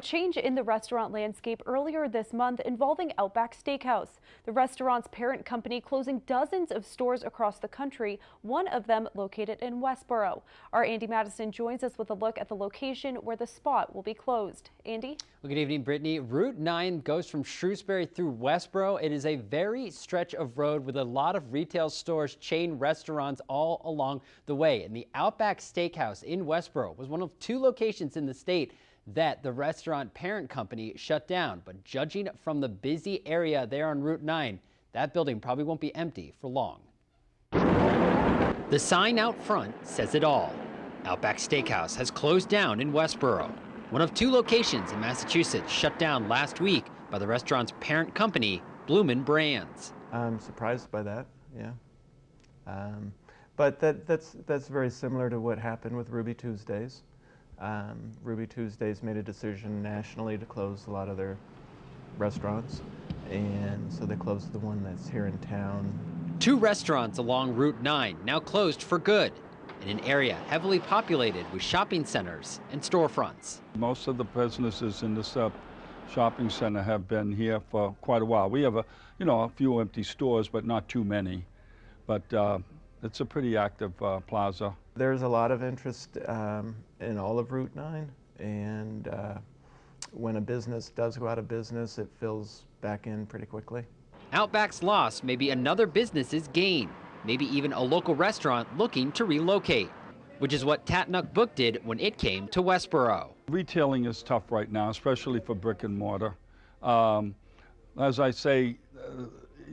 A change in the restaurant landscape earlier this month involving Outback Steakhouse. The restaurant's parent company closing dozens of stores across the country, one of them located in Westborough. Our Andy Mattison joins us with a look at the location where the spot will be closed. Andy? Well, good evening, Brittany. Route 9 goes from Shrewsbury through Westborough. It is a very stretch of road with a lot of retail stores, chain restaurants all along the way. And the Outback Steakhouse in Westborough was one of two locations in the state that the restaurant parent company shut down. But judging from the busy area there on Route 9, that building probably won't be empty for long. The sign out front says it all. Outback Steakhouse has closed down in Westborough. One of two locations in Massachusetts shut down last week by the restaurant's parent company, Bloomin' Brands. I'm surprised by that, yeah. But that's very similar to what happened with Ruby Tuesdays. Ruby Tuesdays made a decision nationally to close a lot of their restaurants, and so they closed the one that's here in town. Two restaurants along Route 9 now closed for good in an area heavily populated with shopping centers and storefronts. Most of the businesses in this shopping center have been here for quite a while. We have a few empty stores, but not too many. But it's a pretty active plaza. There's a lot of interest in all of Route 9, and when a business does go out of business, it fills back in pretty quickly. Outback's loss may be another business's gain, maybe even a local restaurant looking to relocate, which is what Tatnuck Book did when it came to Westborough. Retailing is tough right now, especially for brick and mortar. As I say,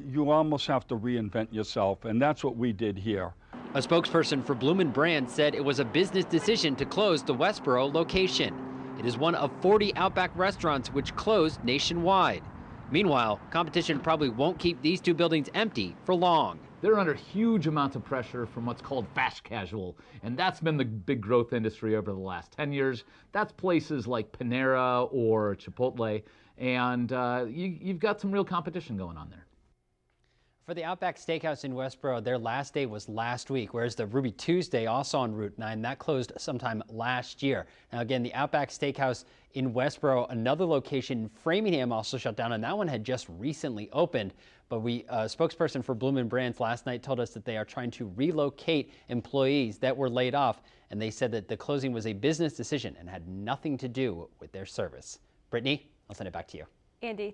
you almost have to reinvent yourself, and that's what we did here. A spokesperson for Bloomin' Brands said it was a business decision to close the Westborough location. It is one of 40 Outback restaurants which closed nationwide. Meanwhile, competition probably won't keep these two buildings empty for long. They're under huge amounts of pressure from what's called fast casual, and that's been the big growth industry over the last 10 years. That's places like Panera or Chipotle, and you've got some real competition going on there. For the Outback Steakhouse in Westborough, their last day was last week, whereas the Ruby Tuesday, also on Route 9, that closed sometime last year. Now again, the Outback Steakhouse in Westborough, another location in Framingham, also shut down, and that one had just recently opened. But a spokesperson for Bloomin' Brands last night told us that they are trying to relocate employees that were laid off, and they said that the closing was a business decision and had nothing to do with their service. Brittany, I'll send it back to you. Andy.